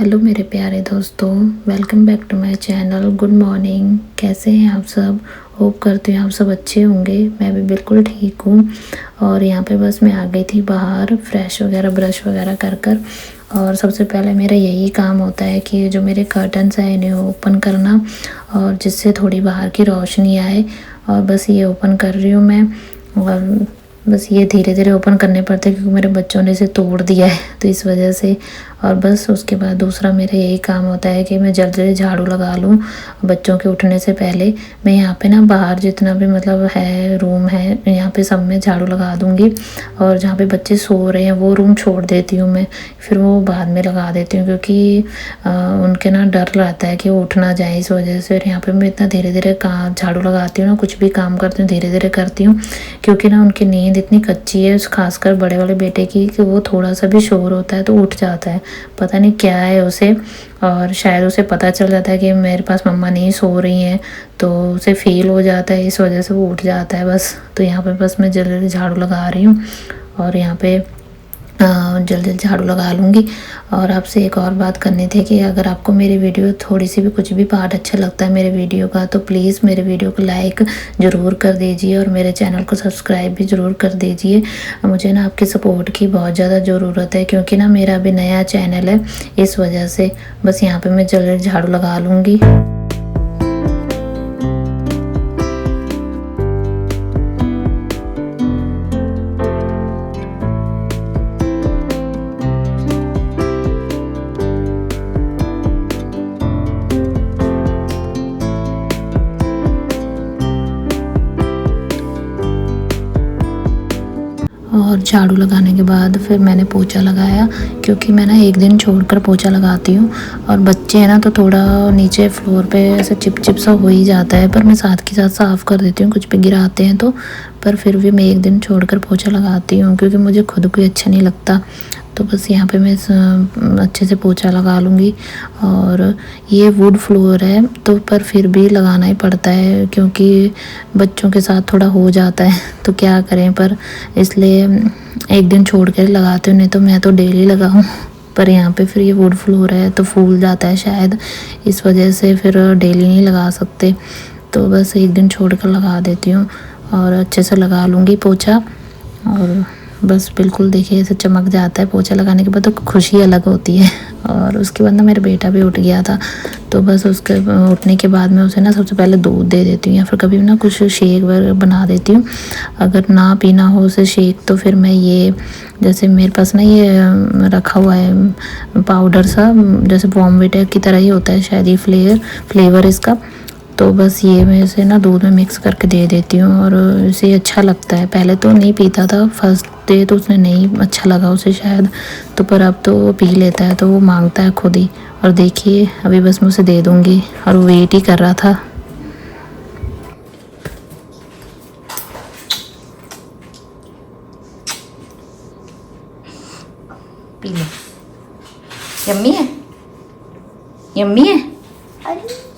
Hello मेरे प्यारे दोस्तों, welcome back to my channel. Good morning. कैसे हैं आप सब? होप करती हूँ आप सब अच्छे होंगे। मैं भी बिल्कुल ठीक हूँ। और यहाँ पे बस मैं आ गई थी बाहर फ्रेश वगैरह ब्रश वगैरह कर और सबसे पहले मेरा यही काम होता है कि जो मेरे कर्टन्स हैं इन्हें ओपन करना, और जिससे थोड़ी बाहर की रोशनी आए। और बस ये ओपन कर रही हूँ मैं। और बस ये धीरे धीरे ओपन करने पड़ते हैं क्योंकि मेरे बच्चों ने इसे तोड़ दिया है, तो इस वजह से। और बस उसके बाद दूसरा मेरा यही काम होता है कि मैं जल्दी जल्दी झाड़ू लगा लूँ बच्चों के उठने से पहले। मैं यहाँ पे ना बाहर जितना भी मतलब है रूम है यहाँ पे सब में झाड़ू लगा दूँगी, और जहाँ पे बच्चे सो रहे हैं वो रूम छोड़ देती हूँ मैं, फिर वो बाद में लगा देती हूँ क्योंकि उनके ना डर रहता है कि वो उठ ना जाए, इस वजह से। और यहाँ पे मैं इतना धीरे धीरे झाड़ू लगाती हूँ ना, कुछ भी काम करती हूँ धीरे धीरे करती हूँ क्योंकि ना उनकी नींद इतनी कच्ची है, खासकर बड़े वाले बेटे की, कि वो थोड़ा सा भी शोर होता है तो उठ जाता है। पता नहीं क्या है उसे, और शायद उसे पता चल जाता है कि मेरे पास मम्मा नहीं सो रही हैं, तो उसे फील हो जाता है, इस वजह से वो उठ जाता है बस। तो यहाँ पे बस मैं जल्दी जल्दी झाड़ू लगा रही हूँ, और यहाँ पे जल्दी जल्दी झाड़ू लगा लूँगी। और आपसे एक और बात करनी थी कि अगर आपको मेरी वीडियो थोड़ी सी भी कुछ भी पार्ट अच्छा लगता है मेरे वीडियो का, तो प्लीज़ मेरे वीडियो को लाइक ज़रूर कर दीजिए और मेरे चैनल को सब्सक्राइब भी ज़रूर कर दीजिए। मुझे ना आपकी सपोर्ट की बहुत ज़्यादा ज़रूरत है क्योंकि ना मेरा अभी नया चैनल है, इस वजह से। बस यहाँ पर मैं जल्दी जल्दी झाड़ू लगा लूँगी। और झाड़ू लगाने के बाद फिर मैंने पोछा लगाया, क्योंकि मैं ना एक दिन छोड़कर पोछा लगाती हूँ। और बच्चे हैं ना तो थोड़ा नीचे फ्लोर पे ऐसे चिप सा हो ही जाता है, पर मैं साथ के साथ साफ़ कर देती हूँ, कुछ भी गिराते हैं तो। पर फिर भी मैं एक दिन छोड़कर पोछा लगाती हूँ क्योंकि मुझे खुद को अच्छा नहीं लगता। तो बस यहाँ पे मैं अच्छे से पोछा लगा लूँगी। और ये वुड फ्लोर है तो पर फिर भी लगाना ही पड़ता है क्योंकि बच्चों के साथ थोड़ा हो जाता है, तो क्या करें। पर इसलिए एक दिन छोड़ कर लगाती हूँ, नहीं तो मैं तो डेली लगाऊँ। पर यहाँ पे फिर ये वुड फ्लोर है तो फूल जाता है शायद, इस वजह से फिर डेली नहीं लगा सकते। तो बस एक दिन छोड़ कर लगा देती हूँ और अच्छे से लगा लूँगी पोछा। और बस बिल्कुल देखिए ऐसे चमक जाता है पोछा लगाने के बाद, तो खुशी अलग होती है। और उसके बाद ना मेरा बेटा भी उठ गया था, तो बस उसके उठने के बाद मैं उसे ना सबसे पहले दूध दे देती हूँ या फिर कभी ना कुछ शेक वगैरह बना देती हूँ। अगर ना पीना हो उसे शेक तो फिर मैं ये, जैसे मेरे पास ना ये रखा हुआ है पाउडर सा, जैसे बॉर्नविटा की तरह ही होता है शायद ये फ्लेवर इसका। तो बस ये मैं इसे ना दूध में मिक्स करके दे देती हूँ और इसे अच्छा लगता है। पहले तो नहीं पीता था, फर्स्ट डे तो उसने नहीं अच्छा लगा उसे शायद, तो पर अब तो वो पी लेता है, तो वो मांगता है खुद ही। और देखिए अभी बस मैं उसे दे दूँगी, और वो वेट ही कर रहा था। P low. यम्मी है, यम्मी है।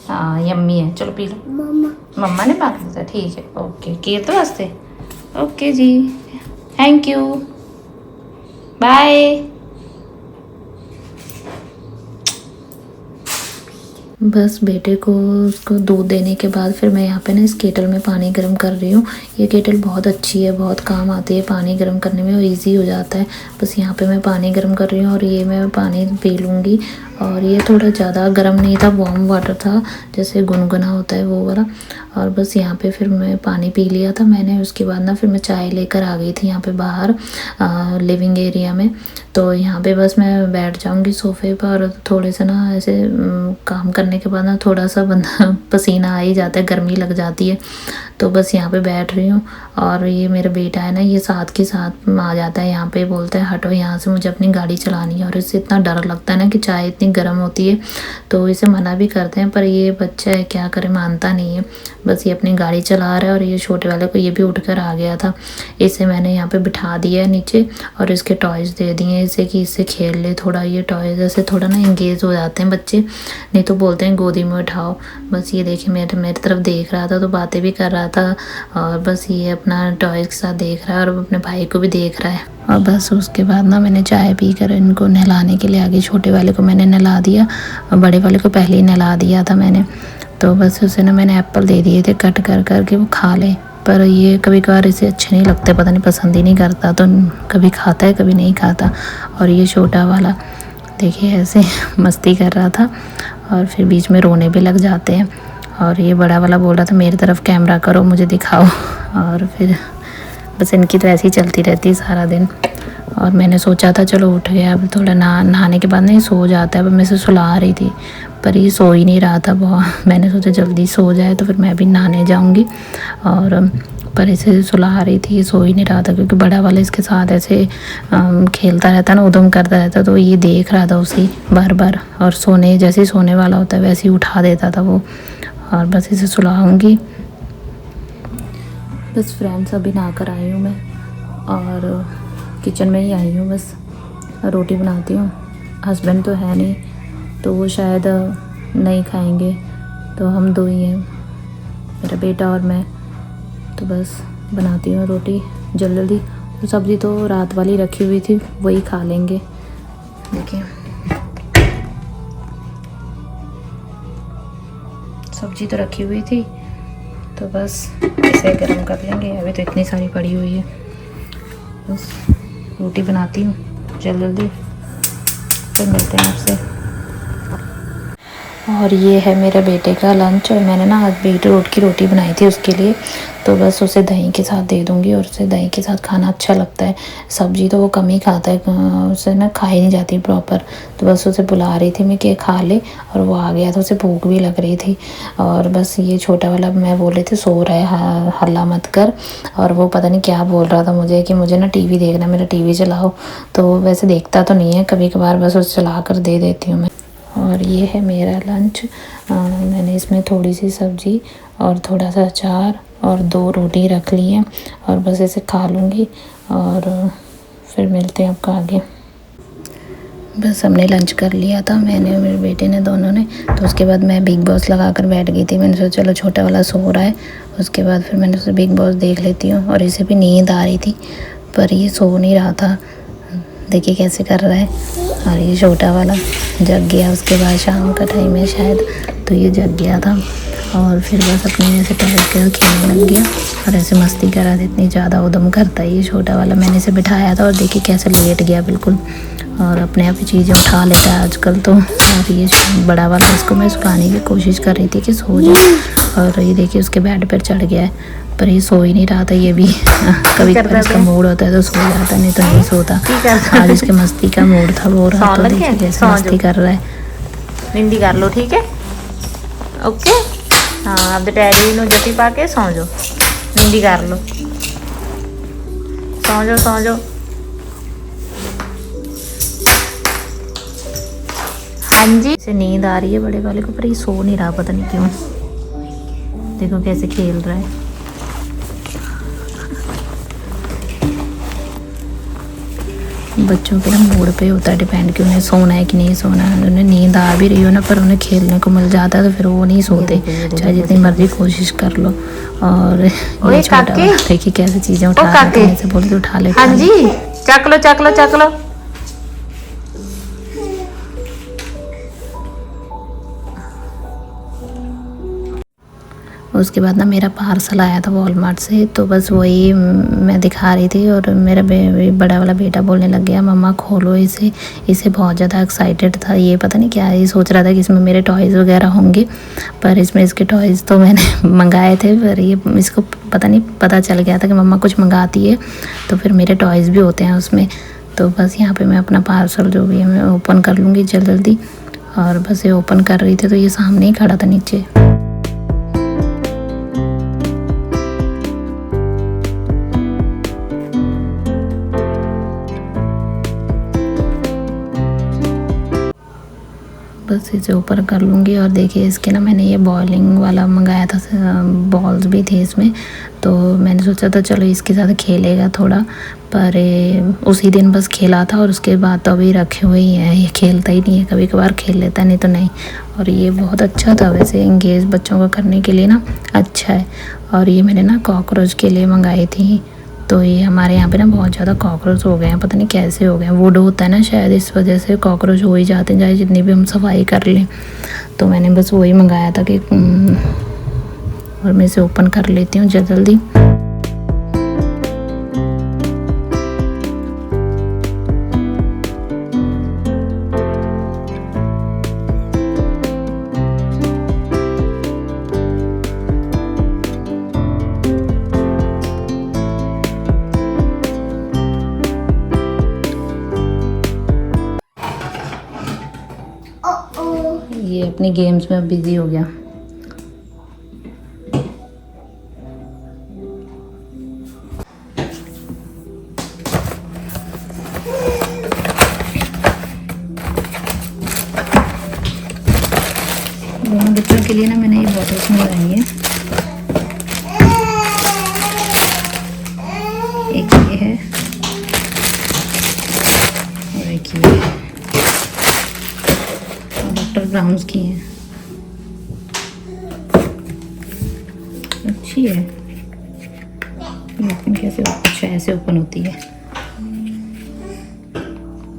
हाँ यम्मी है, चलो पी लो। मम्मा ने मांग लिया था, ठीक है, ओके। केर तो वास्ते okay ji, thank you, bye. बस बेटे को उसको दूध देने के बाद फिर मैं यहाँ पे ना इस केटल में पानी गर्म कर रही हूँ। ये केटल बहुत अच्छी है, बहुत काम आती है पानी गर्म करने में और इजी हो जाता है। बस यहाँ पे मैं पानी गर्म कर रही हूँ और ये मैं पानी पी लूँगी। और ये थोड़ा ज़्यादा गर्म नहीं था, वार्म वाटर था, जैसे गुनगुना होता है वो वाला। और बस यहाँ पे फिर मैं पानी पी लिया था मैंने। उसके बाद ना फिर मैं चाय लेकर आ गई थी यहाँ पे बाहर लिविंग एरिया में। तो यहाँ पे बस मैं बैठ जाऊँगी सोफ़े पर, थोड़े से ना ऐसे काम करने के बाद ना थोड़ा सा बंदा पसीना आ ही जाता है, गर्मी लग जाती है। तो बस यहाँ पे बैठ रही हूँ। और ये मेरा बेटा है ना, ये साथ के साथ आ जाता है यहाँ पे, बोलता है हटो यहाँ से, मुझे अपनी गाड़ी चलानी है। और इससे इतना डर लगता है ना कि चाय इतनी गर्म होती है, तो इसे मना भी करते हैं, पर ये बच्चा है क्या करे, मानता नहीं है। बस ये अपनी गाड़ी चला रहा है। और ये छोटे वाले को ये भी उठकर आ गया था, इसे मैंने यहाँ पे बिठा दिया है नीचे और इसके टॉयज़ दे दिए हैं इसे कि इससे खेल ले थोड़ा। ये टॉयज़ ऐसे थोड़ा ना इंगेज हो जाते हैं बच्चे, नहीं तो बोलते हैं गोदी में उठाओ। बस ये देखिए मेरी तरफ देख रहा था तो बातें भी कर रहा था और बस ये अपना टॉयज़ के साथ देख रहा है और अपने भाई को भी देख रहा है। और बस उसके बाद ना मैंने चाय पी कर इनको नहलाने के लिए आ गई। छोटे वाले को मैंने नहला दिया और बड़े वाले को पहले ही नहला दिया था मैंने। तो बस उसे ना मैंने एप्पल दे दिए थे कट कर कर के वो खा ले, पर ये कभी कभार इसे अच्छे नहीं लगते, पता नहीं पसंद ही नहीं करता, तो कभी खाता है कभी नहीं खाता। और ये छोटा वाला देखिए ऐसे मस्ती कर रहा था और फिर बीच में रोने भी लग जाते हैं। और ये बड़ा वाला बोल रहा था मेरी तरफ कैमरा करो, मुझे दिखाओ। और फिर बस इनकी तो ऐसी ही चलती रहती है सारा दिन। और मैंने सोचा था चलो उठ गया, अब थोड़ा नहाने के बाद नहीं सो जाता है, अब मैं इसे सुला रही थी पर ये सो ही नहीं रहा था बहुत। मैंने सोचा जल्दी सो जाए तो फिर मैं भी नहाने जाऊंगी, और पर इसे सुला रही थी, ये सो ही नहीं रहा था क्योंकि बड़ा वाला इसके साथ ऐसे खेलता रहता ना, उधम करता रहता, तो ये देख रहा था उसी बार बार। और जैसे ही सोने वाला होता है वैसे ही उठा देता था वो। और बस इसे सुलाऊंगी। बस फ्रेंड्स अभी नहा कर आई हूँ मैं और किचन में ही आई हूँ, बस रोटी बनाती हूँ। हस्बैंड तो है नहीं, तो वो शायद नहीं खाएंगे, तो हम दो ही हैं, मेरा बेटा और मैं। तो बस बनाती हूँ रोटी जल्दी। तो सब्ज़ी तो रात वाली रखी हुई थी, वही खा लेंगे। देखिए सब्ज़ी तो रखी हुई थी, तो बस इसे गर्म कर लेंगे। अभी तो इतनी सारी पड़ी हुई है, बस रोटी बनाती हूँ जल्दी, फिर मिलते हैं आपसे। और ये है मेरे बेटे का लंच, और मैंने ना आज बीटरूट की रोटी बनाई थी उसके लिए, तो बस उसे दही के साथ दे दूँगी। और उसे दही के साथ खाना अच्छा लगता है, सब्ज़ी तो वो कम ही खाता है, उसे ना खाई नहीं जाती प्रॉपर। तो बस उसे बुला रही थी मैं कि खा ले, और वो आ गया, तो उसे भूख भी लग रही थी। और बस ये छोटा वाला मैं बोल रही थी सो रहा है, हल्ला मत कर। और वो पता नहीं क्या बोल रहा था मुझे कि मुझे ना टीवी देखना, मेरा टीवी चलाओ। तो वैसे देखता तो नहीं है, कभी कभार बस उसे चला कर दे देती हूँ मैं। और ये है मेरा लंच। मैंने इसमें थोड़ी सी सब्ज़ी और थोड़ा सा अचार और 2 रोटी रख ली हैं, और बस इसे खा लूँगी और फिर मिलते हैं आपको आगे। बस हमने लंच कर लिया था, मैंने और मेरे बेटे ने, दोनों ने। तो उसके बाद मैं बिग बॉस लगा कर बैठ गई थी। मैंने सोचा चलो छोटा वाला सो रहा है, उसके बाद फिर मैंने सोचा बिग बॉस देख लेती हूँ। और इसे भी नींद आ रही थी पर ये सो नहीं रहा था, देखिए कैसे कर रहा है। और ये छोटा वाला जग गया, उसके बाद शाम का टाइम है शायद, तो ये जग गया था। और फिर बस अपने ऐसे टहल कर खेलने लग गया और ऐसे मस्ती करा था। इतनी ज़्यादा उधम करता है ये छोटा वाला। मैंने इसे बिठाया था और देखिए कैसे लेट गया बिल्कुल, और अपने आप ही चीज़ें उठा लेता है आजकल तो। और ये बड़ा वाला, इसको मैं सुखाने की कोशिश कर रही थी कि सो जाए, और ये देखिए उसके बेड पर चढ़ गया है, पर ये सो ही नहीं रहा था ये भी। कभी कभी इसका मूड होता है तो सो जाता, नहीं तो नहीं सोता। आज इसके मस्ती का मूड था, वो रहा, तो देखिए कैसे मस्ती कर रहा है। निंदी कर लो, ठीक है, ओके। हाँ अब डैडी नु जटी पा के सौ जाओ, निंदी कर लो, सौ जाओ सौ जाओ। हाँ जी, इसे नींद आ रही है बड़े वाले को, पर ये सो नहीं रहा, पता नहीं क्यों। देखो कैसे खेल रहा है। बच्चों के ना मूड पे होता है डिपेंड कि उन्हें सोना है कि नहीं सोना है। उन्हें नींद आ भी रही हो ना, पर उन्हें खेलने को मिल जाता है तो फिर वो नहीं सोते, चाहे जितनी मर्जी कोशिश कर लो। और ये छोटा देखिए कैसे चीज़ें उठा लेते हैं, ऐसे बोल के उठा लेते हैं। हाँ जी, चक लो चक लो चक लो। उसके बाद ना मेरा पार्सल आया था वॉलमार्ट से, तो बस वही मैं दिखा रही थी। और मेरा बड़ा वाला बेटा बोलने लग गया मम्मा खोलो इसे। इसे बहुत ज़्यादा एक्साइटेड था, ये पता नहीं क्या, ये सोच रहा था कि इसमें मेरे टॉयज़ वगैरह होंगे, पर इसमें इसके टॉयज़ तो मैंने मंगाए थे, पर ये इसको पता चल गया था कि मम्मा कुछ मंगाती है तो फिर मेरे टॉयज़ भी होते हैं उसमें। तो बस यहाँ पर मैं अपना पार्सल जो भी है मैं ओपन कर लूँगी जल्दी। और बस ये ओपन कर रही थी तो ये सामने ही खड़ा था नीचे। बस इसे ऊपर कर लूँगी। और देखिए इसके ना मैंने ये बॉलिंग वाला मंगाया था, बॉल्स भी थी इसमें, तो मैंने सोचा था चलो इसके साथ खेलेगा थोड़ा, पर उसी दिन बस खेला था और उसके बाद तो अभी रखे हुए ही हैं। ये खेलता ही नहीं है, कभी कभार खेल लेता है, नहीं तो नहीं। और ये बहुत अच्छा था वैसे, एंगेज बच्चों को करने के लिए ना अच्छा है। और ये मैंने ना कॉकरोच के लिए मंगाई थी, तो ये हमारे यहाँ पे ना बहुत ज़्यादा कॉकरोच हो गए हैं, पता नहीं कैसे हो गए हैं। वुड होता है ना शायद, इस वजह से कॉकरोच हो ही जाते हैं, चाहे जितनी भी हम सफाई कर लें। तो मैंने बस वही मंगाया था कि और मैं इसे ओपन कर लेती हूँ जल्दी। ये अपनी गेम्स में बिजी हो गया। दोनों बच्चों के लिए ना मैंने ये बॉटल्स मंगाई है, एक ये है और एक ये है, डॉक्टर ब्राउन्स की हैं, अच्छी है। कैसे कुछ ऐसे ओपन होती है,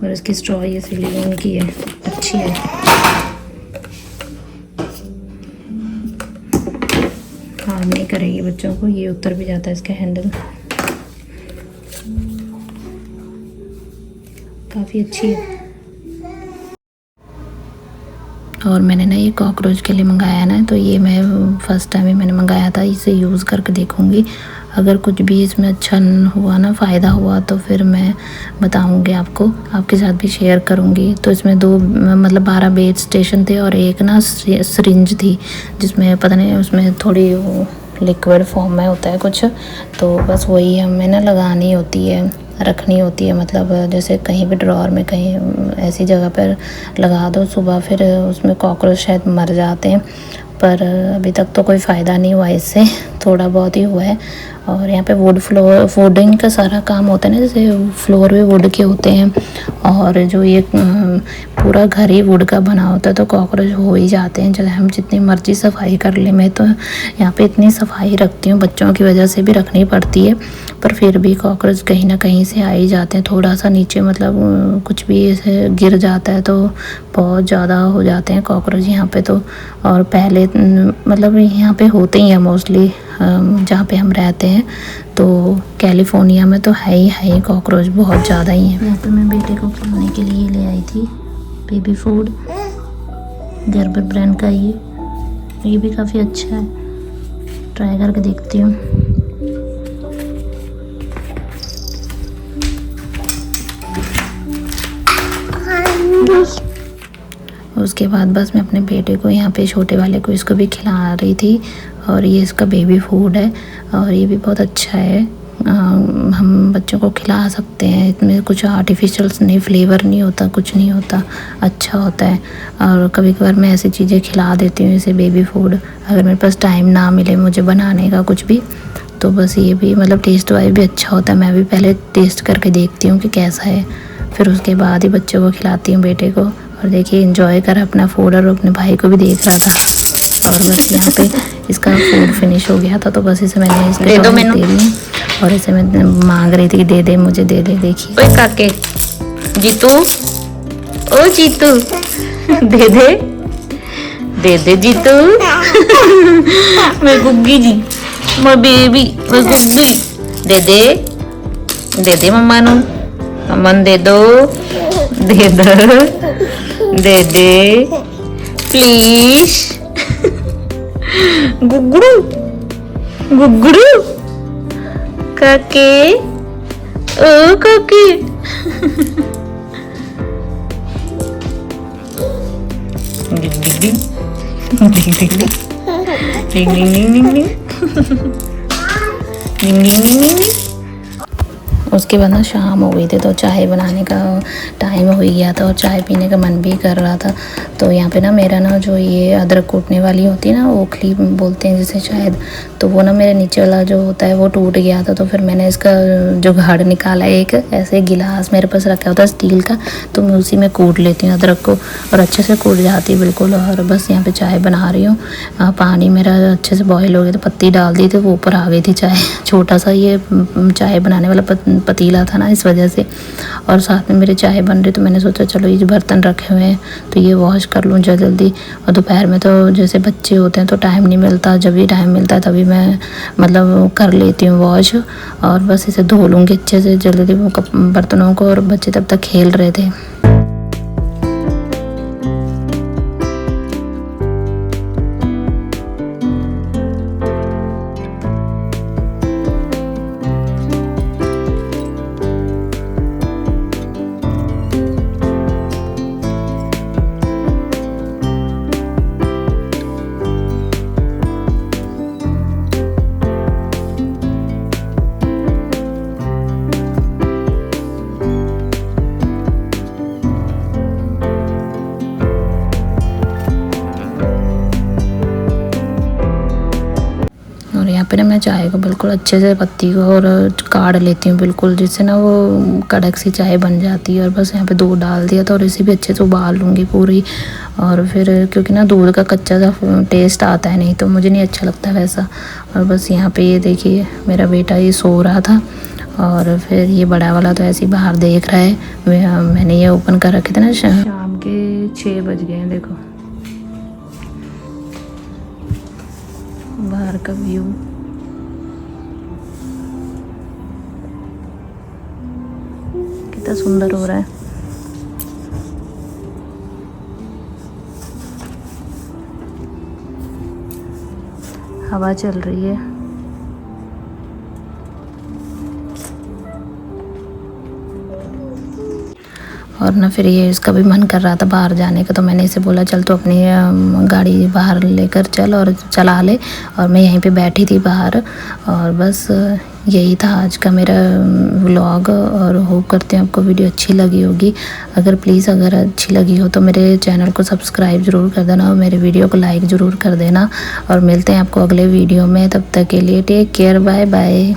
और इसकी स्ट्रॉ ये सिलिकॉन की है, अच्छी है। हार्म नहीं करेगी बच्चों को, ये उतर भी जाता है इसका हैंडल, काफ़ी अच्छी है। और मैंने ना ये कॉकरोच के लिए मंगाया ना, तो ये मैं फ़र्स्ट टाइम ही मैंने मंगाया था, इसे यूज़ करके देखूँगी। अगर कुछ भी इसमें अच्छा हुआ ना, फ़ायदा हुआ, तो फिर मैं बताऊँगी आपको, आपके साथ भी शेयर करूँगी। तो इसमें 2 मतलब 12 बेस स्टेशन थे और एक ना सिरिंज थी, जिसमें पता नहीं उसमें थोड़ी वो लिक्विड फॉर्म में होता है कुछ, तो बस वही हमें ना लगानी होती है, रखनी होती है। मतलब जैसे कहीं भी ड्रॉअर में कहीं ऐसी जगह पर लगा दो सुबह, फिर उसमें कॉकरोच शायद मर जाते हैं, पर अभी तक तो कोई फ़ायदा नहीं हुआ इससे, थोड़ा बहुत ही हुआ है। और यहाँ पे वुडिंग का सारा काम होता है ना, जैसे फ्लोर भी वुड के होते हैं, और जो ये पूरा घर ही वुड का बना होता है, तो कॉकरोच हो ही जाते हैं, चाहे हम जितनी मर्जी सफाई कर ले। मैं तो यहाँ पे इतनी सफाई रखती हूँ, बच्चों की वजह से भी रखनी पड़ती है, पर फिर भी कॉकरोच कहीं ना कहीं से आ ही जाते हैं। थोड़ा सा नीचे मतलब कुछ भी ऐसे गिर जाता है तो बहुत ज़्यादा हो जाते हैं कॉकरोच यहाँ पे तो। और पहले मतलब यहाँ पे होते ही हैं मोस्टली जहाँ पे हम रहते हैं, तो कैलिफोर्निया में तो है ही कॉकरोच बहुत ज़्यादा ही हैं। यहाँ पे मैं बेटे को खिलाने के लिए ले आई थी बेबी फूड, गर्बर ब्रांड का। ये भी काफ़ी अच्छा है, ट्राई करके देखती हूँ। उसके बाद बस मैं अपने बेटे को यहाँ पे छोटे वाले को इसको भी खिला रही थी, और ये इसका बेबी फूड है, और ये भी बहुत अच्छा है। हम बच्चों को खिला सकते हैं, इसमें कुछ आर्टिफिशियल्स नहीं, फ्लेवर नहीं होता, कुछ नहीं होता, अच्छा होता है। और कभी कभार मैं ऐसी चीज़ें खिला देती हूँ, जैसे बेबी फूड, अगर मेरे पास टाइम ना मिले मुझे बनाने का कुछ भी, तो बस ये भी मतलब टेस्ट वाइज भी अच्छा होता है। मैं भी पहले टेस्ट करके देखती हूँ कि कैसा है, फिर उसके बाद ही बच्चों को खिलाती हूँ, बेटे को। और देखिए एंजॉय कर अपना फूड, और अपने भाई को भी देख रहा था। और बस यहाँ पे इसका फूड फिनिश हो गया था, तो बस इसे मैंने इसको दे दी, और इसे मैं मांग रही थी कि दे दे मुझे, दे दे। देखिए ओए काके जीतू, ओ जीतू दे दे, दे दे जीतू मैं गुग्गी जी, मैं बेबी, मैं गुग्गी, दे दे, दे दे मम्मा नु, मम्मा दे दो, दे दो, दे दे प्लीज। गुगड़ू गुगड़ू काके, ओ काके उसके बाद ना शाम हो गई थी तो चाय बनाने का टाइम हो गया था और चाय पीने का मन भी कर रहा था। तो यहाँ पे ना मेरा ना जो ये अदरक कूटने वाली होती है ना, ओखली बोलते हैं जिसे शायद, तो वो ना मेरे नीचे वाला जो होता है वो टूट गया था। तो फिर मैंने इसका जुगाड़ निकाला, एक ऐसे गिलास मेरे पास रखा होता है स्टील का, तो मैं उसी में कूट लेती हूँ अदरक को और अच्छे से कूट जाती बिल्कुल। और बस यहाँ पे चाय बना रही हूँ। पानी मेरा अच्छे से बॉईल हो गया तो पत्ती डाल दी थी, वो ऊपर आ गई थी चाय। छोटा सा ये चाय बनाने वाला पतीला था ना, इस वजह से। और साथ में मेरी चाय बन रही तो मैंने सोचा चलो ये बर्तन रखे हुए हैं तो ये वॉश कर लूँ जल्दी। और दोपहर में तो जैसे बच्चे होते हैं तो टाइम नहीं मिलता, जब भी टाइम मिलता है तभी मैं मतलब कर लेती हूँ वॉश। और बस इसे धो लूँगी अच्छे से जल्दी वो बर्तनों को। और बच्चे तब तक खेल रहे थे। और यहाँ पे ना मैं चाय को बिल्कुल अच्छे से पत्ती को और काढ़ लेती हूँ बिल्कुल, जिससे ना वो कड़क सी चाय बन जाती है। और बस यहाँ पे दूध डाल दिया था और इसे भी अच्छे से उबाल लूँगी पूरी। और फिर क्योंकि ना दूध का कच्चा सा टेस्ट आता है, नहीं तो मुझे नहीं अच्छा लगता वैसा। और बस यहाँ पे ये देखिए मेरा बेटा ये सो रहा था और फिर ये बड़ा वाला तो ऐसे ही बाहर देख रहा है। मैंने ये ओपन कर रखे थे ना, शाम के 6 बज गए हैं। देखो बाहर का व्यू, कितना सुंदर हो रहा है। हवा चल रही है। और ना फिर ये इसका भी मन कर रहा था बाहर जाने का, तो मैंने इसे बोला चल तो अपनी गाड़ी बाहर लेकर चल और चला ले। और मैं यहीं पे बैठी थी बाहर। और बस यही था आज का मेरा व्लॉग। और होप करते हैं आपको वीडियो अच्छी लगी होगी। अगर अच्छी लगी हो तो मेरे चैनल को सब्सक्राइब ज़रूर कर देना और मेरे वीडियो को लाइक ज़रूर कर देना। और मिलते हैं आपको अगले वीडियो में, तब तक के लिए टेक केयर, बाय बाय।